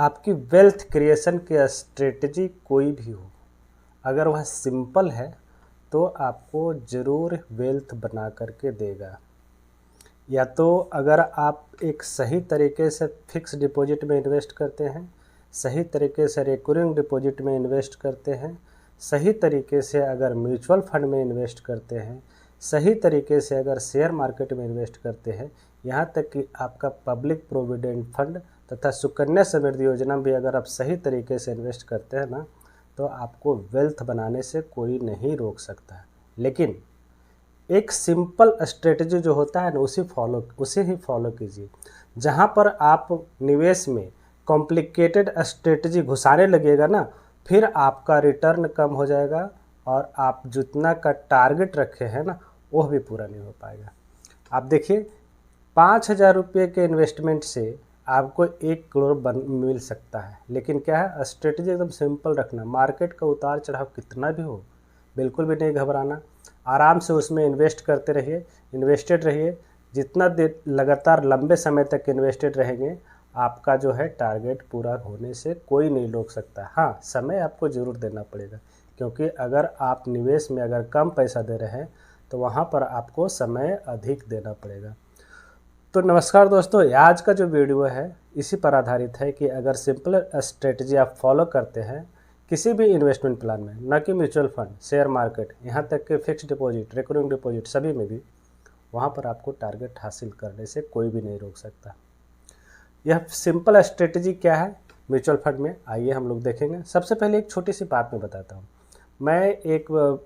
आपकी wealth creation की strategy कोई भी हो, अगर वह सिंपल है तो आपको ज़रूर वेल्थ बना करके देगा। या तो अगर आप एक सही तरीके से फिक्स डिपॉजिट में इन्वेस्ट करते हैं, सही तरीके से रिकरिंग डिपॉजिट में इन्वेस्ट करते हैं, सही तरीके से अगर म्यूचुअल फंड में इन्वेस्ट करते हैं, सही तरीके से अगर शेयर मार्केट में इन्वेस्ट करते हैं, यहाँ तक कि आपका पब्लिक प्रोविडेंट फंड तथा सुकन्या समृद्धि योजना भी अगर आप सही तरीके से इन्वेस्ट करते हैं ना, तो आपको वेल्थ बनाने से कोई नहीं रोक सकता। लेकिन एक सिंपल स्ट्रेटजी जो होता है ना, उसे ही फॉलो कीजिए। जहाँ पर आप निवेश में कॉम्प्लिकेटेड स्ट्रेटजी घुसाने लगेगा ना, फिर आपका रिटर्न कम हो जाएगा और आप जितना का टारगेट रखे हैं ना, वह भी पूरा नहीं हो पाएगा। आप देखिए, 5,000 रुपये के इन्वेस्टमेंट से आपको 1 करोड़ मिल सकता है। लेकिन क्या है, स्ट्रेटजी एकदम सिंपल रखना। मार्केट का उतार चढ़ाव कितना भी हो, बिल्कुल भी नहीं घबराना, आराम से उसमें इन्वेस्ट करते रहिए, इन्वेस्टेड रहिए। जितना देर लगातार लंबे समय तक इन्वेस्टेड रहेंगे, आपका जो है टारगेट पूरा होने से कोई नहीं रोक सकता। हाँ, समय आपको ज़रूर देना पड़ेगा, क्योंकि अगर आप निवेश में अगर कम पैसा दे रहे हैं तो वहाँ पर आपको समय अधिक देना पड़ेगा। तो नमस्कार दोस्तों, आज का जो वीडियो है इसी पर आधारित है कि अगर सिंपल स्ट्रेटजी आप फॉलो करते हैं किसी भी इन्वेस्टमेंट प्लान में, न कि म्यूचुअल फंड, शेयर मार्केट, यहाँ तक कि फिक्स्ड डिपॉजिट, रिकरिंग डिपॉजिट, सभी में भी, वहाँ पर आपको टारगेट हासिल करने से कोई भी नहीं रोक सकता। यह सिंपल स्ट्रेटजी क्या है म्यूचुअल फंड में, आइए हम लोग देखेंगे। सबसे पहले एक छोटी सी बात मैं बताता हूँ। मैं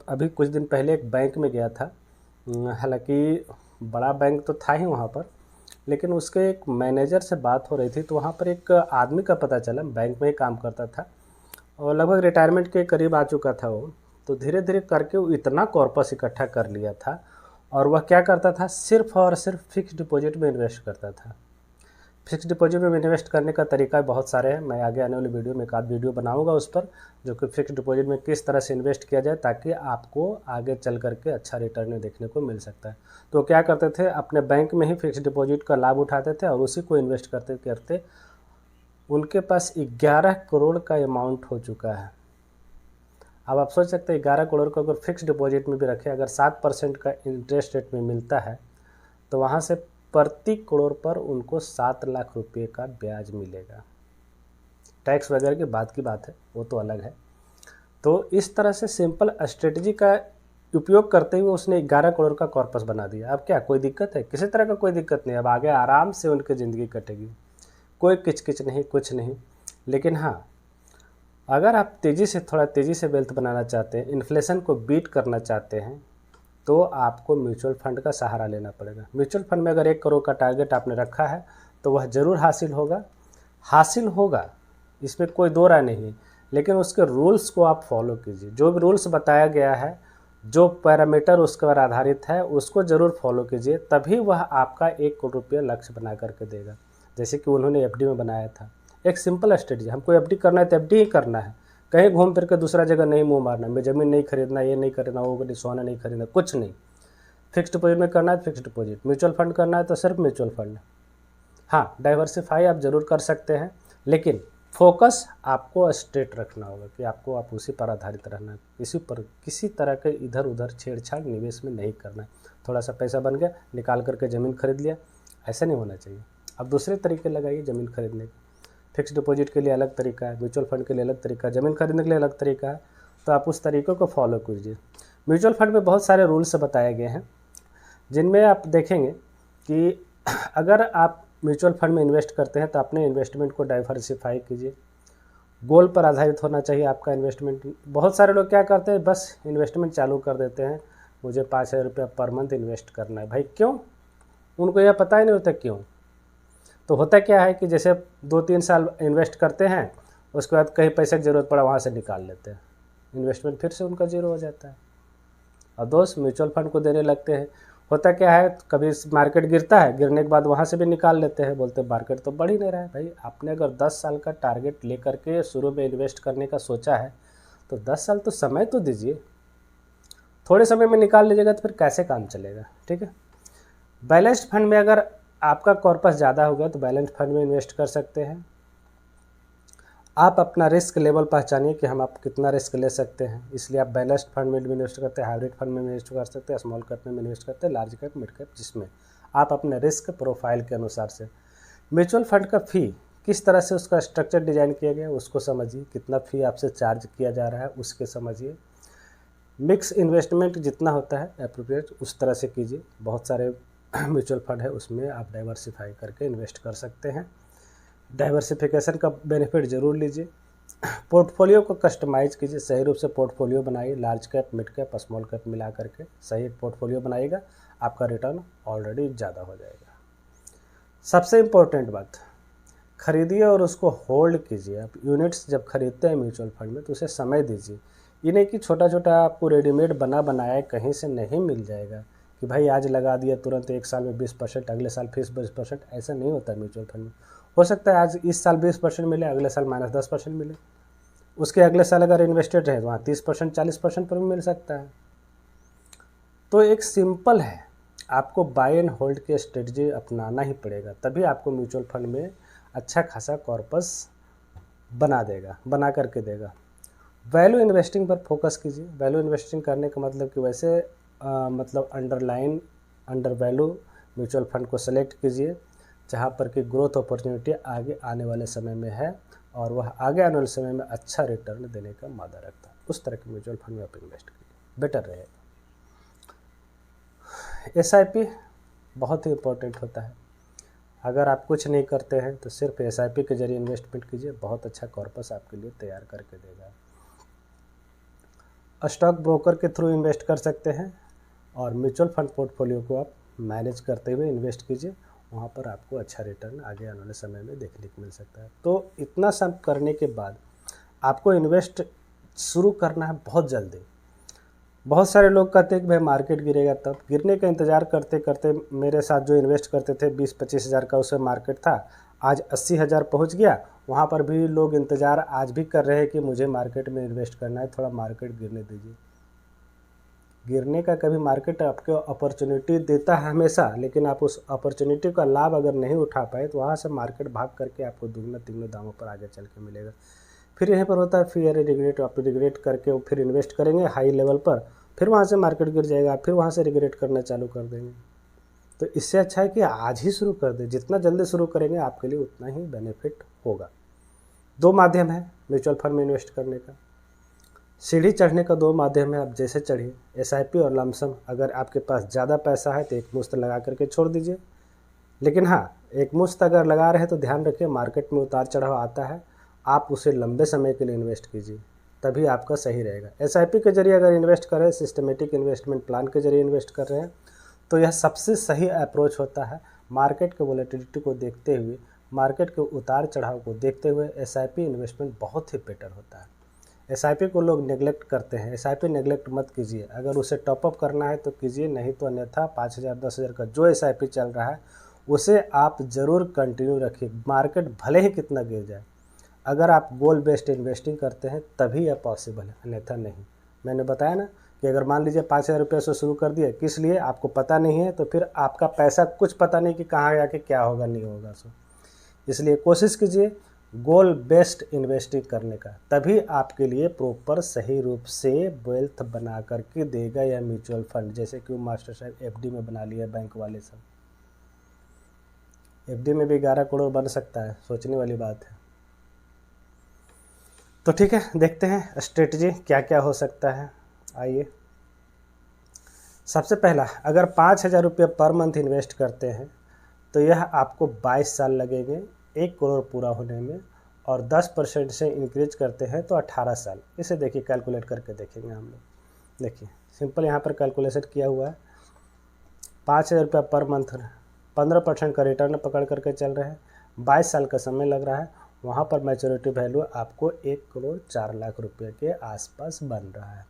अभी कुछ दिन पहले एक बैंक में गया था। हालांकि बड़ा बैंक तो था ही वहाँ पर, लेकिन उसके एक मैनेजर से बात हो रही थी, तो वहाँ पर एक आदमी का पता चला, बैंक में ही काम करता था और लगभग रिटायरमेंट के करीब आ चुका था वो। तो धीरे धीरे करके वो इतना कॉर्पस इकट्ठा कर लिया था और वह क्या करता था, सिर्फ और सिर्फ फिक्स डिपॉजिट में इन्वेस्ट करता था। फिक्स डिपॉजिट में इन्वेस्ट करने का तरीका बहुत सारे हैं। मैं आगे आने वाली वीडियो में एक आध वीडियो बनाऊंगा उस पर, जो कि फिक्स डिपॉजिट में किस तरह से इन्वेस्ट किया जाए ताकि आपको आगे चल करके अच्छा रिटर्न देखने को मिल सकता है। तो क्या करते थे, अपने बैंक में ही फिक्स डिपॉजिट का लाभ उठाते थे और उसी को इन्वेस्ट करते करते उनके पास 11 करोड़ का अमाउंट हो चुका है। अब आप सोच सकते हैं 11 करोड़ को अगर फिक्स डिपॉजिट में भी रखें, अगर 7% का इंटरेस्ट रेट में मिलता है, तो वहाँ से प्रति करोड़ पर उनको 7 लाख रुपये का ब्याज मिलेगा। टैक्स वगैरह के बाद की बात है, वो तो अलग है। तो इस तरह से सिंपल स्ट्रेटजी का उपयोग करते हुए उसने 11 करोड़ का कॉर्पस बना दिया। अब क्या कोई दिक्कत है? किसी तरह का कोई दिक्कत नहीं। अब आगे आराम से उनकी ज़िंदगी कटेगी, कोई किचकिच नहीं, कुछ नहीं। लेकिन हाँ, अगर आप थोड़ा तेज़ी से वेल्थ बनाना चाहते हैं, इन्फ्लेशन को बीट करना चाहते हैं, तो आपको म्यूचुअल फंड का सहारा लेना पड़ेगा। म्यूचुअल फंड में अगर 1 करोड़ का टारगेट आपने रखा है तो वह ज़रूर हासिल होगा, इसमें कोई दो राय नहीं है। लेकिन उसके रूल्स को आप फॉलो कीजिए। जो भी रूल्स बताया गया है, जो पैरामीटर उसके पर आधारित है, उसको ज़रूर फॉलो कीजिए, तभी वह आपका 1 करोड़ रुपये लक्ष्य बना करके देगा। जैसे कि उन्होंने एफडी में बनाया था। एक सिंपल स्ट्रेटजी, हमको एफडी करना है तो एफडी ही करना है, कहीं घूम फिर के दूसरा जगह नहीं मुंह मारना। मैं ज़मीन नहीं खरीदना, ये नहीं करना, वो सोना नहीं खरीदना, कुछ नहीं। फिक्स डिपॉजिट में करना है तो फिक्स डिपॉजिट, म्यूचुअल फंड करना है तो सिर्फ म्यूचुअल फंड। हाँ, डाइवर्सिफाई आप ज़रूर कर सकते हैं, लेकिन फोकस आपको स्ट्रेट रखना होगा कि आप उसी पर आधारित रहना है। इसी पर किसी तरह के इधर उधर छेड़छाड़ निवेश में नहीं करना है। थोड़ा सा पैसा बन गया, निकाल करके ज़मीन खरीद लिया, ऐसा नहीं होना चाहिए। अब दूसरे तरीके लगाइए ज़मीन खरीदने के। फिक्स डिपॉजिट के लिए अलग तरीका है, म्यूचुअल फंड के लिए अलग तरीका है, ज़मीन खरीदने के लिए अलग तरीका है। तो आप उस तरीक़े को फॉलो कीजिए। म्यूचुअल फंड में बहुत सारे रूल्स बताए गए हैं, जिनमें आप देखेंगे कि अगर आप म्यूचुअल फंड में इन्वेस्ट करते हैं तो अपने इन्वेस्टमेंट को डाइवर्सिफाई कीजिए। गोल पर आधारित होना चाहिए आपका इन्वेस्टमेंट। बहुत सारे लोग क्या करते हैं, बस इन्वेस्टमेंट चालू कर देते हैं, मुझे 5,000 रुपया पर मंथ इन्वेस्ट करना है। भाई क्यों? उनको यह पता ही नहीं होता क्यों। तो होता क्या है कि जैसे 2-3 साल इन्वेस्ट करते हैं, उसके बाद कहीं पैसे की ज़रूरत पड़ा, वहाँ से निकाल लेते हैं, इन्वेस्टमेंट फिर से उनका जीरो हो जाता है और दोस्त म्यूचुअल फंड को देने लगते हैं। होता क्या है, कभी मार्केट गिरता है, गिरने के बाद वहाँ से भी निकाल लेते हैं, बोलते हैं मार्केट तो बढ़ ही नहीं रहा है। भाई आपने अगर 10 साल का टारगेट लेकर के शुरू में इन्वेस्ट करने का सोचा है, तो 10 साल तो समय तो दीजिए। थोड़े समय में निकाल लीजिएगा तो फिर कैसे काम चलेगा? ठीक है। बैलेंस्ड फंड में अगर आपका कॉर्पस ज़्यादा होगा तो बैलेंस फंड में इन्वेस्ट कर सकते हैं। आप अपना रिस्क लेवल पहचानिए कि हम आप कितना रिस्क ले सकते हैं, इसलिए आप बैलेंस्ड फंड में भी इन्वेस्ट करते हैं, हाइब्रिड फंड में इन्वेस्ट कर सकते हैं, स्मॉल कैप में इन्वेस्ट करते हैं, लार्ज कैप, मिड कैप, जिसमें आप अपने रिस्क प्रोफाइल के अनुसार से। म्यूचुअल फंड का फ़ी किस तरह से उसका स्ट्रक्चर डिजाइन किया गया उसको समझिए, कितना फ़ी आपसे चार्ज किया जा रहा है उसके समझिए। मिक्स इन्वेस्टमेंट जितना होता है एप्रोप्रिएट उस तरह से कीजिए। बहुत सारे म्यूचुअल फंड है, उसमें आप डाइवर्सिफाई करके इन्वेस्ट कर सकते हैं। डाइवर्सिफिकेशन का बेनिफिट ज़रूर लीजिए। पोर्टफोलियो को कस्टमाइज़ कीजिए, सही रूप से पोर्टफोलियो बनाइए, large cap, mid cap, small cap मिला करके सही पोर्टफोलियो बनाइएगा, आपका रिटर्न ऑलरेडी ज़्यादा हो जाएगा। सबसे इम्पोर्टेंट बात, खरीदिए और उसको होल्ड कीजिए। आप यूनिट्स जब खरीदते हैं म्यूचुअल फंड में तो उसे समय दीजिए। ये नहीं कि छोटा छोटा आपको रेडीमेड बना बनाया कहीं से नहीं मिल जाएगा कि भाई आज लगा दिया तुरंत 1 साल में 20%, अगले साल फिर 20%, ऐसा नहीं होता म्यूचुअल फंड में। हो सकता है आज इस साल 20% मिले, अगले साल -10% मिले, उसके अगले साल अगर इन्वेस्टेड रहे तो वहाँ 30%, 40% पर भी मिल सकता है। तो एक सिंपल है, आपको बाय एंड होल्ड की स्ट्रेटजी अपनाना ही पड़ेगा, तभी आपको म्यूचुअल फंड में अच्छा खासा कॉर्पस बना करके देगा। वैल्यू इन्वेस्टिंग पर फोकस कीजिए। वैल्यू इन्वेस्टिंग करने का मतलब कि वैसे मतलब अंडर वैल्यू म्यूचुअल फंड को सेलेक्ट कीजिए जहाँ पर कि ग्रोथ अपॉर्चुनिटी आगे आने वाले समय में है और वह आगे आने वाले समय में अच्छा रिटर्न देने का मादा रखता है, उस तरह के म्यूचुअल फंड में आप इन्वेस्ट कीजिए, बेटर रहेगा। SIP बहुत ही इम्पोर्टेंट होता है। अगर आप कुछ नहीं करते हैं तो सिर्फ SIP के जरिए इन्वेस्टमेंट कीजिए, बहुत अच्छा कॉर्पस आपके लिए तैयार करके देगा। स्टॉक ब्रोकर के थ्रू इन्वेस्ट कर सकते हैं और म्यूचुअल फंड पोर्टफोलियो को आप मैनेज करते हुए इन्वेस्ट कीजिए, वहाँ पर आपको अच्छा रिटर्न आगे आने वाले समय में देखने को मिल सकता है। तो इतना सब करने के बाद आपको इन्वेस्ट शुरू करना है बहुत जल्दी। बहुत सारे लोग कहते हैं कि भाई मार्केट गिरेगा, तब गिरने का इंतज़ार करते करते मेरे साथ जो इन्वेस्ट करते थे 20-25 हज़ार का उसमें मार्केट था, आज 80,000 पहुँच गया, वहाँ पर भी लोग इंतज़ार आज भी कर रहे हैं कि मुझे मार्केट में इन्वेस्ट करना है, थोड़ा मार्केट गिरने दीजिए। गिरने का कभी मार्केट आपको अपॉर्चुनिटी देता है हमेशा, लेकिन आप उस अपॉर्चुनिटी का लाभ अगर नहीं उठा पाए तो वहाँ से मार्केट भाग करके आपको दुगना तिगना दामों पर आगे चल के मिलेगा। फिर यहीं पर होता है फियर रिग्रेट, आप रिग्रेट करके वो फिर इन्वेस्ट करेंगे हाई लेवल पर, फिर वहाँ से मार्केट गिर जाएगा, फिर वहाँ से रिग्रेट करना चालू कर देंगे। तो इससे अच्छा है कि आज ही शुरू कर दें, जितना जल्दी शुरू करेंगे आपके लिए उतना ही बेनिफिट होगा। 2 माध्यम है म्यूचुअल फंड में इन्वेस्ट करने का, सीढ़ी चढ़ने का 2 माध्यम है, आप जैसे चढ़िए, SIP और लमसम। अगर आपके पास ज़्यादा पैसा है तो एक मुश्त लगा करके छोड़ दीजिए, लेकिन हाँ, एक मुश्त अगर लगा रहे तो ध्यान रखिए मार्केट में उतार चढ़ाव आता है, आप उसे लंबे समय के लिए इन्वेस्ट कीजिए, तभी आपका सही रहेगा। SIP के जरिए अगर इन्वेस्ट करें, सिस्टमेटिक इन्वेस्टमेंट प्लान के जरिए इन्वेस्ट कर रहे हैं तो यह सबसे सही अप्रोच होता है। मार्केट के वोलेटिलिटी को देखते हुए, मार्केट के उतार चढ़ाव को देखते हुए SIP इन्वेस्टमेंट बहुत ही बेटर होता है। SIP को लोग नेगलेक्ट करते हैं, SIP नेगलेक्ट मत कीजिए। अगर उसे टॉपअप करना है तो कीजिए, नहीं तो अन्यथा 5,000 10,000 का जो SIP चल रहा है उसे आप ज़रूर कंटिन्यू रखिए, मार्केट भले ही कितना गिर जाए। अगर आप गोल बेस्ड इन्वेस्टिंग करते हैं तभी यह पॉसिबल है, अन्यथा नहीं। मैंने बताया ना कि अगर मान लीजिए 5,000 रुपये से शुरू कर दिए, किस लिए, आपको पता नहीं है, तो फिर आपका पैसा कुछ पता नहीं कि कहाँ जाके क्या होगा नहीं होगा। सो इसलिए कोशिश कीजिए गोल बेस्ड इन्वेस्टिंग करने का, तभी आपके लिए प्रॉपर सही रूप से वेल्थ बना करके देगा यह म्यूचुअल फंड। जैसे कि मास्टर साहब FD में बना लिया बैंक वाले सब, FD में भी 11 करोड़ बन सकता है, सोचने वाली बात है। तो ठीक है, देखते हैं स्ट्रेटजी क्या क्या हो सकता है। आइए, सबसे पहला, अगर 5,000 रुपये पर मंथ इन्वेस्ट करते हैं तो यह आपको 22 साल लगेंगे 1 करोड़ पूरा होने में, और 10% से इंक्रीज करते हैं तो 18 साल। इसे देखिए कैलकुलेट करके देखेंगे हम लोग। देखिए सिंपल यहाँ पर कैलकुलेशन किया हुआ है। 5,000 रुपये पर मंथ, 15% का रिटर्न पकड़ करके चल रहे हैं, 22 साल का समय लग रहा है, वहाँ पर मैच्योरिटी वैल्यू आपको 1 करोड़ 4 लाख रुपये के आसपास बन रहा है।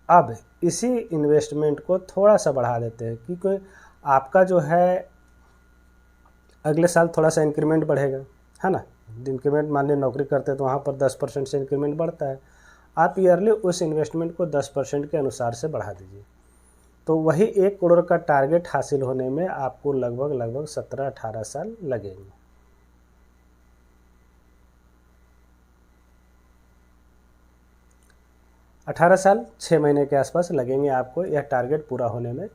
अब इसी इन्वेस्टमेंट को थोड़ा सा बढ़ा देते हैं, क्योंकि आपका जो है अगले साल थोड़ा सा इंक्रीमेंट बढ़ेगा, है ना। इंक्रीमेंट मान लीजिए नौकरी करते हैं तो वहाँ पर 10% से इंक्रीमेंट बढ़ता है, आप ईयरली उस इन्वेस्टमेंट को 10% के अनुसार से बढ़ा दीजिए, तो वही 1 करोड़ का टारगेट हासिल होने में आपको लगभग 17-18 साल लगेंगे। 18 साल 6 महीने के आसपास लगेंगे आपको यह टारगेट पूरा होने में।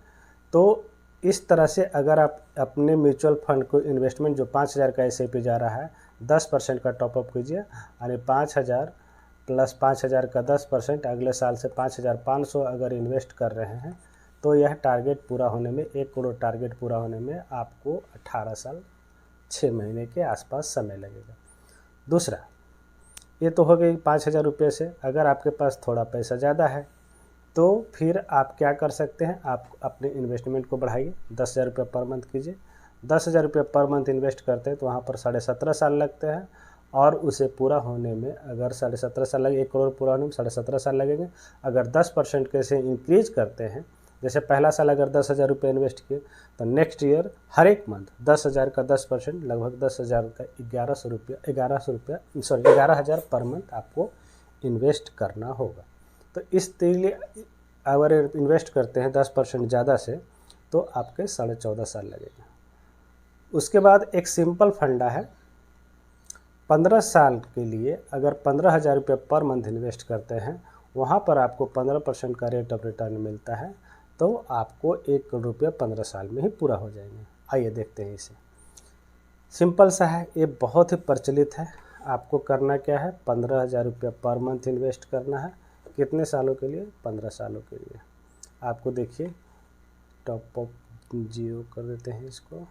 तो इस तरह से अगर आप अपने म्यूचुअल फंड को इन्वेस्टमेंट जो 5,000 का एसआईपी जा रहा है 10% का टॉपअप कीजिए, यानी 5,000 प्लस 5,000 का 10% अगले साल से 5,500 अगर इन्वेस्ट कर रहे हैं तो यह टारगेट पूरा होने में 1 करोड़ टारगेट पूरा होने में आपको 18 साल 6 महीने के आसपास समय लगेगा। दूसरा, ये तो हो गई 5,000 रुपये से। अगर आपके पास थोड़ा पैसा ज़्यादा है तो फिर आप क्या कर सकते हैं, आप अपने इन्वेस्टमेंट को बढ़ाइए, 10,000 रुपये पर मंथ कीजिए। 10,000 रुपये पर मंथ इन्वेस्ट करते हैं तो वहाँ पर 17.5 साल लगते हैं, और उसे पूरा होने में अगर 17.5 साल लगे, 1 करोड़ पूरा होने में 17.5 साल लगेंगे। अगर 10% कैसे इंक्रीज करते हैं, जैसे पहला साल अगर 10,000 रुपये इन्वेस्ट किए तो नेक्स्ट ईयर हर एक मंथ 10,000 का 10% लगभग 10,000 का 11,000 पर मंथ आपको इन्वेस्ट करना होगा। तो इस लिए अगर इन्वेस्ट करते हैं 10% ज़्यादा से तो आपके 14.5 साल लगेगा। उसके बाद एक सिंपल फंडा है, 15 साल के लिए अगर 15,000 रुपये पर मंथ इन्वेस्ट करते हैं, वहाँ पर आपको 15% का रेट ऑफ रिटर्न मिलता है, तो आपको 1 करोड़ रुपये 15 साल में ही पूरा हो जाएंगे। आइए देखते हैं इसे। सिंपल सा है, ये बहुत ही प्रचलित है। आपको करना क्या है, 15,000 रुपये पर मंथ इन्वेस्ट करना है। कितने सालों के लिए, 15 सालों के लिए। आपको देखिए टॉप अप 0 कर देते हैं इसको,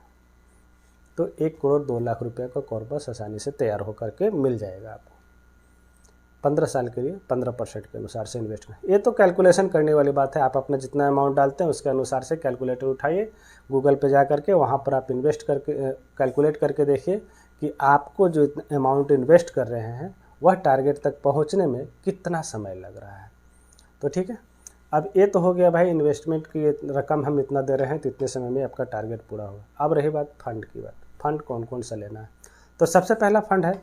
तो 1 करोड़ 2 लाख रुपए का कॉर्पस आसानी से तैयार होकर के मिल जाएगा आपको। 15 साल के लिए 15% के अनुसार से इन्वेस्ट करें। ये तो कैलकुलेशन करने वाली बात है, आप अपना जितना अमाउंट डालते हैं उसके अनुसार से कैलकुलेटर उठाइए, गूगल पे जा करके वहाँ पर आप इन्वेस्ट करके कैलकुलेट करके देखिए कि आपको जो अमाउंट इन्वेस्ट कर रहे हैं वह टारगेट तक पहुँचने में कितना समय लग रहा है। तो ठीक है, अब ये तो हो गया भाई, इन्वेस्टमेंट की रकम हम इतना दे रहे हैं तो इतने समय में आपका टारगेट पूरा होगा। अब रही बात फंड की बात, फंड कौन कौन सा लेना है। तो सबसे पहला फंड है,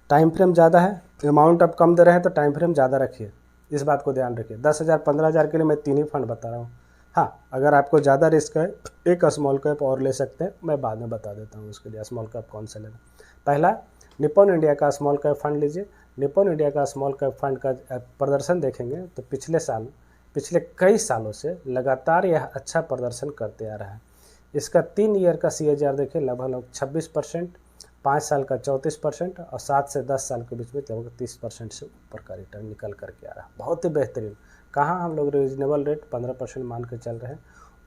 टाइम फ्रेम ज़्यादा है, अमाउंट आप कम दे रहे हैं तो टाइम फ्रेम ज़्यादा रखिए, इस बात को ध्यान रखिए। 10,000 15,000 के लिए मैं 3 ही फंड बता रहा हूँ। हाँ, अगर आपको ज़्यादा रिस्क है एक स्मॉल कैप और ले सकते हैं, मैं बाद में बता देता हूँ उसके लिए स्मॉल कैप कौन सा लेना। पहला, निप्पॉन इंडिया का स्मॉल कैप फंड लीजिए। निप्पॉन इंडिया का स्मॉल कैप फंड का प्रदर्शन देखेंगे तो पिछले कई सालों से लगातार यह अच्छा प्रदर्शन करते आ रहा है। इसका 3 ईयर का CAGR देखिए लगभग 26%, 5 साल का 34% और 7 से 10 साल के बीच में लगभग 30% से ऊपर का रिटर्न निकल करके आ रहा है। बहुत ही बेहतरीन। कहाँ हम लोग रीजनेबल रेट 15% मान के चल रहे हैं।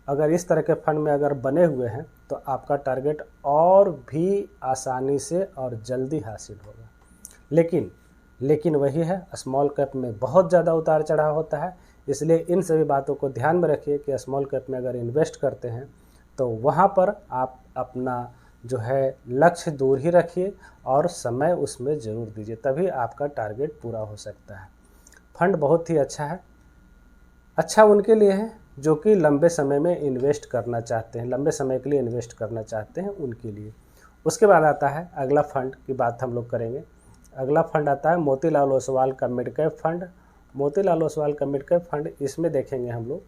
अगर इस तरह के फंड में अगर बने हुए हैं तो आपका टारगेट और भी आसानी से और जल्दी हासिल होगा। लेकिन वही है, स्मॉल कैप में बहुत ज़्यादा उतार चढ़ाव होता है, इसलिए इन सभी बातों को ध्यान में रखिए कि स्मॉल कैप में अगर इन्वेस्ट करते हैं तो वहाँ पर आप अपना जो है लक्ष्य दूर ही रखिए और समय उसमें ज़रूर दीजिए, तभी आपका टारगेट पूरा हो सकता है। फंड बहुत ही अच्छा है, अच्छा उनके लिए है जो कि लंबे समय में इन्वेस्ट करना चाहते हैं, लंबे समय के लिए इन्वेस्ट करना चाहते हैं उनके लिए। उसके बाद आता है अगला फंड की बात हम लोग करेंगे। अगला फंड आता है मोतीलाल ओसवाल का mid cap fund. Motilal Oswal का मिड कैप फंड, इसमें देखेंगे हम लोग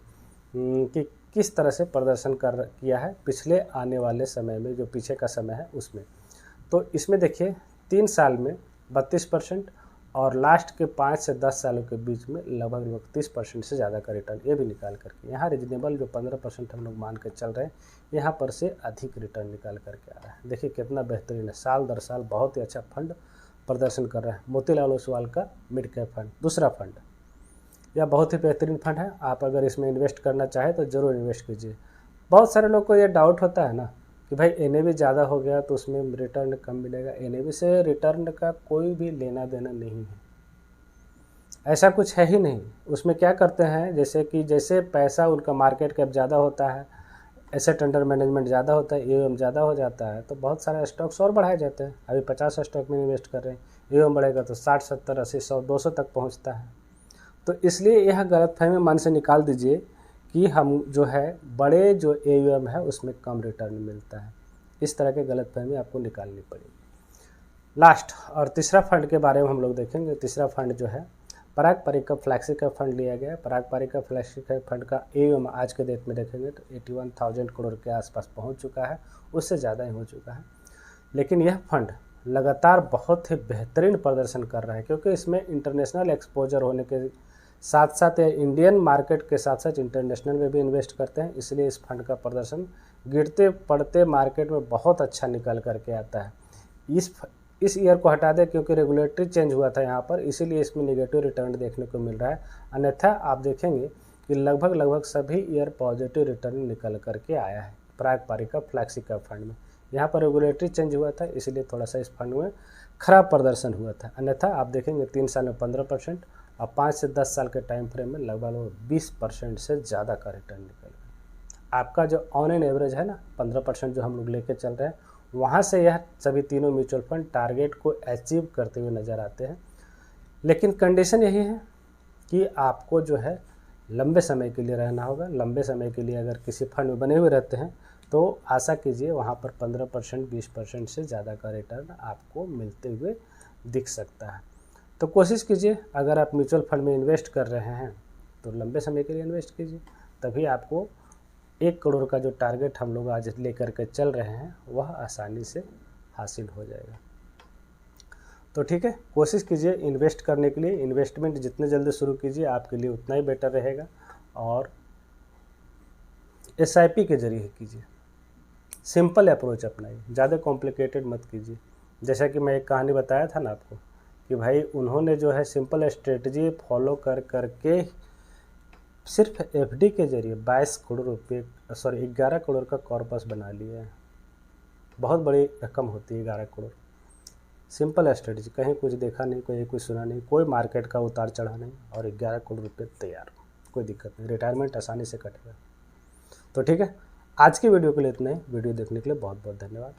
कि किस तरह से प्रदर्शन किया है पिछले आने वाले समय में, जो पीछे का समय है उसमें। तो इसमें देखिए 3 साल में 32% और लास्ट के 5 से 10 सालों के बीच में लगभग 30% से ज़्यादा का रिटर्न, ये भी निकाल करके यहाँ रीजनेबल जो 15% हम लोग मान के चल रहे हैं, यहाँ पर से अधिक रिटर्न निकाल करके आ रहा है। देखिए कितना बेहतरीन है, साल दर साल बहुत ही अच्छा फंड प्रदर्शन कर रहा है मोतीलाल ओसवाल का मिड कैप फंड। दूसरा फंड, यह बहुत ही बेहतरीन फंड है, आप अगर इसमें इन्वेस्ट करना चाहें तो ज़रूर इन्वेस्ट कीजिए। बहुत सारे लोग को ये डाउट होता है ना कि भाई NAV ज़्यादा हो गया तो उसमें रिटर्न कम मिलेगा। NAV से रिटर्न का कोई भी लेना देना नहीं है, ऐसा कुछ है ही नहीं। उसमें क्या करते हैं, जैसे पैसा उनका मार्केट कैप ज़्यादा होता है, एसेट अंडर मैनेजमेंट ज़्यादा होता है, AUM ज़्यादा हो जाता है तो बहुत सारे स्टॉक्स और बढ़ाए जाते हैं। अभी 50 स्टॉक में इन्वेस्ट कर रहे हैं, AUM बढ़ेगा तो 60 70 80 100 200 तक पहुँचता है। तो इसलिए यह गलतफहमी मन से निकाल दीजिए कि हम जो है बड़े जो AUM है उसमें कम रिटर्न मिलता है। इस तरह के गलतफहमी आपको निकालनी पड़ेगी। लास्ट और तीसरा फंड के बारे में हम लोग देखेंगे। तीसरा फंड जो है पराग पारिक का फ्लैक्सी का फंड लिया गया है। पराग पारिक का फ्लैक्सी का फंड का AUM आज के डेट में देखेंगे तो 81,000 करोड़ के आसपास पहुंच चुका है, उससे ज़्यादा ही हो चुका है। लेकिन यह फंड लगातार बहुत ही बेहतरीन प्रदर्शन कर रहा है क्योंकि इसमें इंटरनेशनल एक्सपोजर होने के साथ साथ ये इंडियन मार्केट के साथ साथ इंटरनेशनल में भी इन्वेस्ट करते हैं, इसलिए इस फंड का प्रदर्शन गिरते पड़ते मार्केट में बहुत अच्छा निकल करके आता है। इस ईयर को हटा दें क्योंकि रेगुलेटरी चेंज हुआ था यहाँ पर, इसीलिए इसमें नेगेटिव रिटर्न देखने को मिल रहा है। अन्यथा आप देखेंगे कि लगभग सभी ईयर पॉजिटिव रिटर्न निकल करके आया है पराग पारिक का फ्लैक्सी कैप फंड में। यहाँ पर रेगुलेटरी चेंज हुआ था, इसलिए थोड़ा सा इस फंड में खराब प्रदर्शन हुआ था। अन्यथा आप देखेंगे 3 साल में 15% और 5 से 10 साल के टाइम फ्रेम में लगभग 20% से ज़्यादा का रिटर्न निकल गया। आपका जो ऑन एन एवरेज है ना 15% जो हम लोग लेके चल रहे हैं, वहाँ से यह सभी तीनों म्यूचुअल फंड टारगेट को अचीव करते हुए नज़र आते हैं। लेकिन कंडीशन यही है कि आपको जो है लंबे समय के लिए रहना होगा। लंबे समय के लिए अगर किसी फंड में बने हुए रहते हैं तो आशा कीजिए वहाँ पर 15% 20% से ज़्यादा का रिटर्न आपको मिलते हुए दिख सकता है। तो कोशिश कीजिए, अगर आप म्यूचुअल फंड में इन्वेस्ट कर रहे हैं तो लंबे समय के लिए इन्वेस्ट कीजिए, तभी आपको 1 करोड़ का जो टारगेट हम लोग आज लेकर के चल रहे हैं वह आसानी से हासिल हो जाएगा। तो ठीक है, कोशिश कीजिए इन्वेस्ट करने के लिए। इन्वेस्टमेंट जितने जल्दी शुरू कीजिए आपके लिए उतना ही बेटर रहेगा, और SIP के जरिए कीजिए। सिंपल अप्रोच अपनाइए, ज़्यादा कॉम्प्लिकेटेड मत कीजिए। जैसा कि मैं एक कहानी बताया था ना आपको कि भाई उन्होंने जो है सिंपल स्ट्रेटजी फॉलो कर करके सिर्फ FD के जरिए 22 करोड़ रुपये 11 करोड़ का कॉर्पस बना लिया है। बहुत बड़ी रकम होती है 11 करोड़। सिंपल स्ट्रेटजी, कहीं कुछ देखा नहीं, कोई कुछ सुना नहीं, कोई मार्केट का उतार चढ़ा नहीं, और 11 करोड़ रुपये तैयार, कोई दिक्कत नहीं, रिटायरमेंट आसानी से कटेगा। तो ठीक है, आज की वीडियो के लिए इतना ही। वीडियो देखने के लिए बहुत बहुत धन्यवाद।